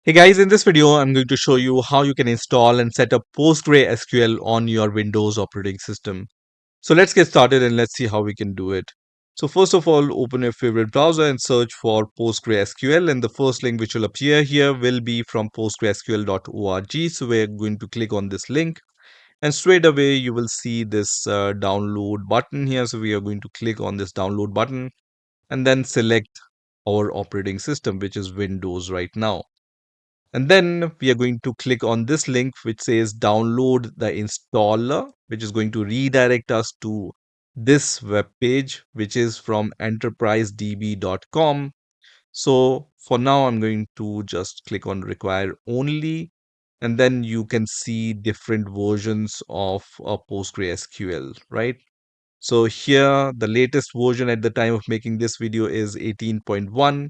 Hey guys, in this video, I'm going to show you how you can install and set up PostgreSQL on your Windows operating system. So let's get started and let's see how we can do it. So first of all, open your favorite browser and search for PostgreSQL, and the first link which will appear here will be from postgresql.org. So we're going to click on this link and straight away you will see this download button here. So we are going to click on this download button and then select our operating system, which is Windows right now. And then we are going to click on this link which says download the installer, which is going to redirect us to this web page, which is from enterprisedb.com. So for now, I'm going to just click on require only, and then you can see different versions of PostgreSQL, right? So here, the latest version at the time of making this video is 18.1,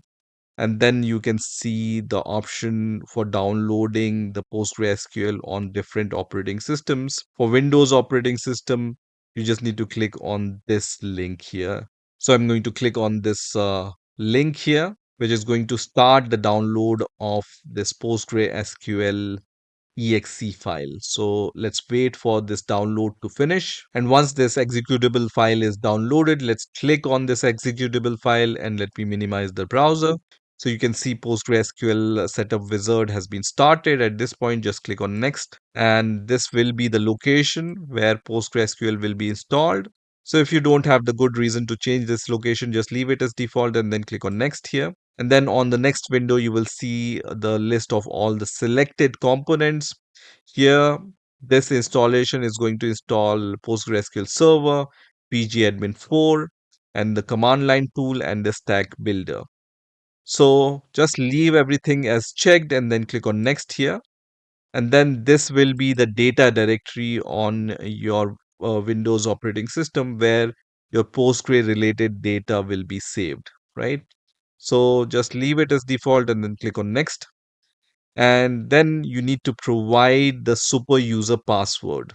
and then you can see the option for downloading the PostgreSQL on different operating systems. For Windows operating system, you just need to click on this link here. So I'm going to click on this link here, which is going to start the download of this PostgreSQL exe file. So let's wait for this download to finish. And once this executable file is downloaded, let's click on this executable file and let me minimize the browser. So you can see PostgreSQL setup wizard has been started. At this point, just click on next. And this will be the location where PostgreSQL will be installed. So if you don't have the good reason to change this location, just leave it as default and then click on next here. And then on the next window, you will see the list of all the selected components. Here, this installation is going to install PostgreSQL Server, pgAdmin 4, and the command line tool and the stack builder. So just leave everything as checked and then click on next here. And then this will be the data directory on your Windows operating system where your Postgre related data will be saved, right? So just leave it as default and then click on next. And then you need to provide the super user password.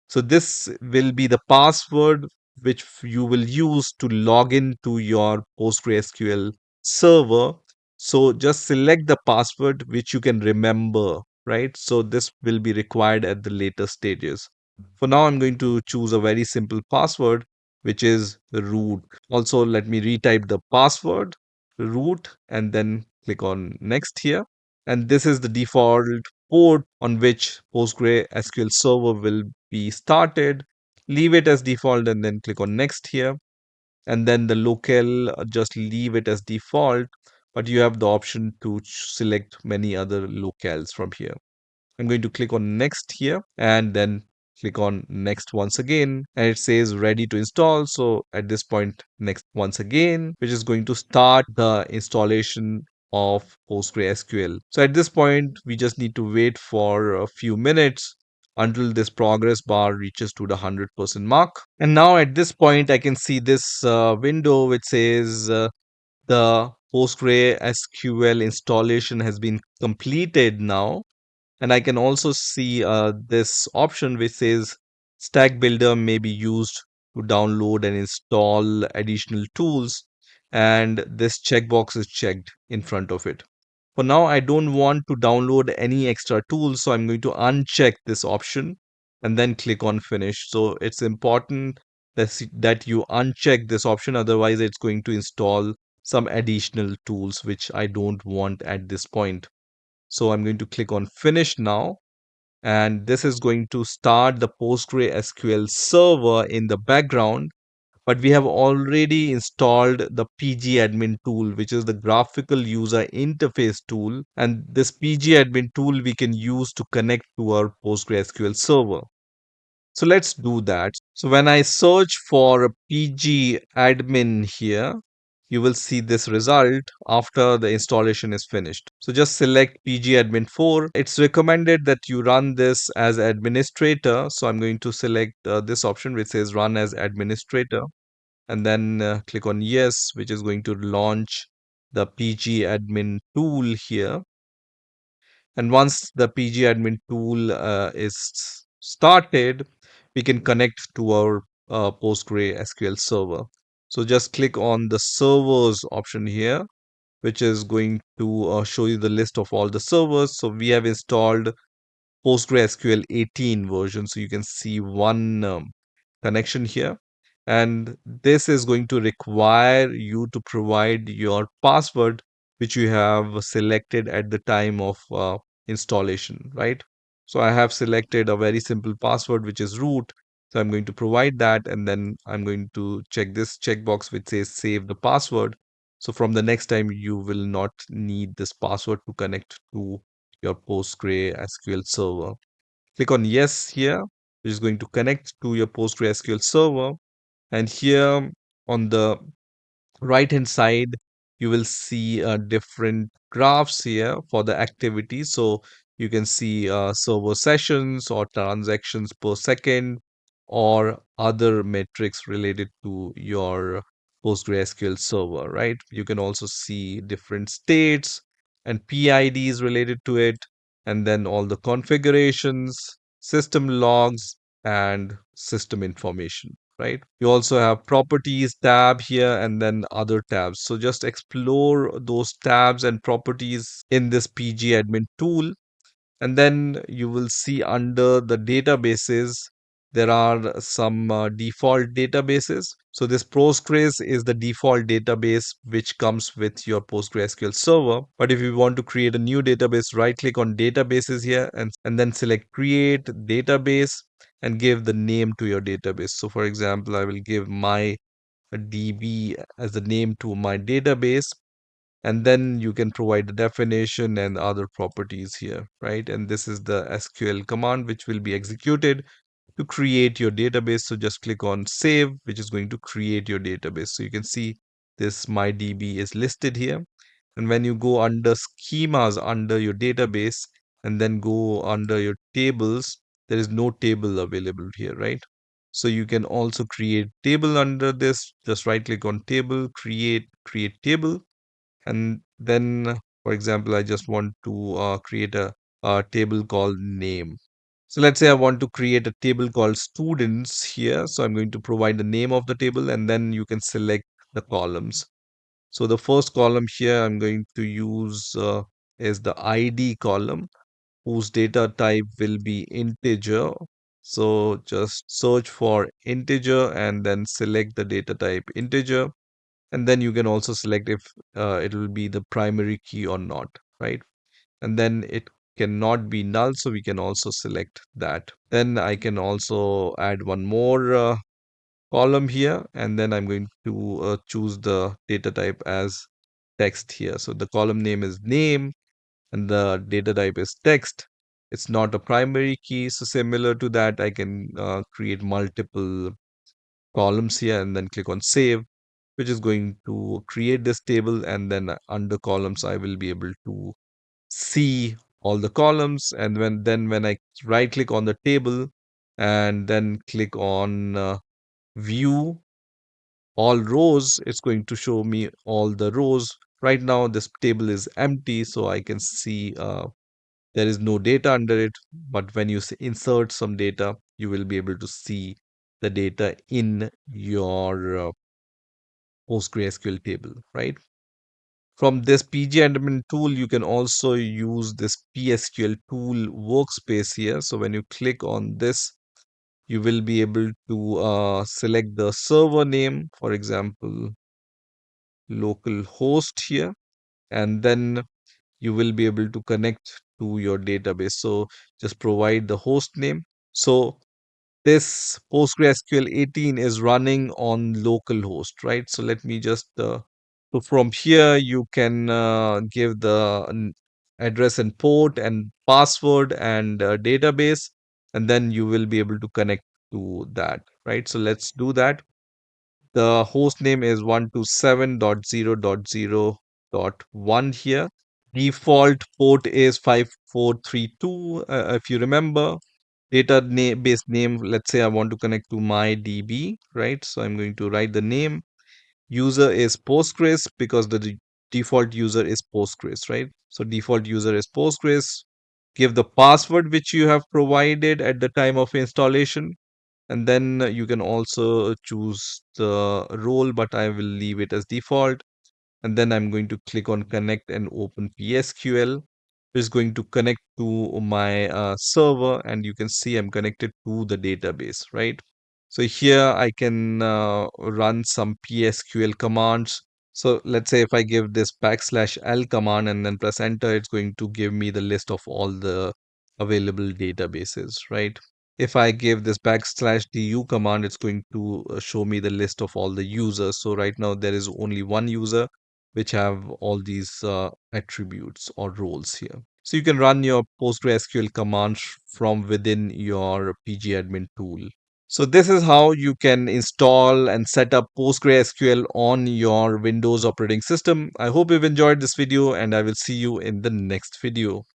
So this will be the password which you will use to log in to your PostgreSQL server. So just select the password which you can remember, right? So this will be required at the later stages. For now, I'm going to choose a very simple password, which is root. Also, let me retype the password, root, and then click on next here. And this is the default port on which PostgreSQL server will be started. Leave it as default and then click on next here. And then the local, just leave it as default, but you have the option to select many other locales from here. I'm going to click on next here and then click on next once again, and it says ready to install. So at this point, next once again, which is going to start the installation of PostgreSQL. So at this point, we just need to wait for a few minutes until this progress bar reaches to the 100% mark. And now at this point, I can see this window which says the PostgreSQL installation has been completed now. And I can also see this option which says Stack Builder may be used to download and install additional tools. And this checkbox is checked in front of it. For now, I don't want to download any extra tools, so I'm going to uncheck this option and then click on Finish. So it's important that you uncheck this option, otherwise, it's going to install some additional tools which I don't want at this point. So I'm going to click on Finish now, and this is going to start the PostgreSQL server in the background. But we have already installed the pgAdmin tool, which is the graphical user interface tool. And this pgAdmin tool we can use to connect to our PostgreSQL server. So let's do that. So when I search for pgAdmin here, you will see this result after the installation is finished. So just select pgAdmin 4. It's recommended that you run this as administrator. So I'm going to select this option which says run as administrator, and then click on yes, which is going to launch the pgAdmin tool here. And once the pgAdmin tool is started, we can connect to our PostgreSQL server. So just click on the servers option here which is going to show you the list of all the servers. So we have installed PostgreSQL 18 version. So you can see one connection here. And this is going to require you to provide your password, which you have selected at the time of installation, right? So I have selected a very simple password, which is root. So I'm going to provide that, and then I'm going to check this checkbox which says save the password. So from the next time, you will not need this password to connect to your PostgreSQL server. Click on yes here, which is going to connect to your PostgreSQL server. And here on the right hand side, you will see different graphs here for the activity. So you can see server sessions or transactions per second or other metrics related to your PostgreSQL server, right? You can also see different states and PIDs related to it, and then all the configurations, system logs, and system information, right? You also have properties tab here and then other tabs. So just explore those tabs and properties in this pgAdmin tool. And then you will see under the databases, there are some default databases. So this Postgres is the default database which comes with your PostgreSQL server. But if you want to create a new database, right click on databases here and then select create database and give the name to your database. So for example, I will give my DB as the name to my database, and then you can provide the definition and other properties here, right? And this is the SQL command which will be executed to create your database. So just click on save, which is going to create your database. So you can see this MyDB is listed here. And when you go under schemas under your database and then go under your tables, there is no table available here, right? So you can also create table under this. Just right click on table, create table. And then, for example, I just want to create a table called name. So let's say I want to create a table called students here. So I'm going to provide the name of the table, and then you can select the columns. So the first column here I'm going to use is the ID column, whose data type will be integer. So just search for integer and then select the data type integer. And then you can also select if it will be the primary key or not, right? And then it cannot be null, so we can also select that. Then I can also add one more column here, and then I'm going to choose the data type as text here. So the column name is name and the data type is text. It's not a primary key, so similar to that, I can create multiple columns here and then click on save, which is going to create this table. And then under columns, I will be able to see all the columns. And when I right click on the table and then click on view all rows, it's going to show me all the rows. Right now this table is empty, so I can see there is no data under it. But when you insert some data, you will be able to see the data in your PostgreSQL table, right? From this pgAdmin tool, you can also use this psql tool workspace here. So when you click on this, you will be able to select the server name, for example, local host here, and then you will be able to connect to your database. So just provide the host name. So this PostgreSQL 18 is running on localhost, right? So let me just so from here you can give the address and port and password and database, and then you will be able to connect to that, right? So let's do that. The host name is 127.0.0.1 here. Default port is 5432. If you remember, database name, let's say I want to connect to my DB, right? So I'm going to write the name. User is Postgres because the default user is Postgres, right? So default user is Postgres. Give the password which you have provided at the time of installation. And then you can also choose the role, but I will leave it as default. and then I'm going to click on connect and open PSQL. It's going to connect to my server, and you can see I'm connected to the database, right? So here I can run some PSQL commands. So let's say if I give this \l command and then press enter, it's going to give me the list of all the available databases, right? If I give this \du command, it's going to show me the list of all the users. So right now there is only one user which have all these attributes or roles here. So you can run your PostgreSQL commands from within your pgAdmin tool. So this is how you can install and set up PostgreSQL on your Windows operating system. I hope you've enjoyed this video, and I will see you in the next video.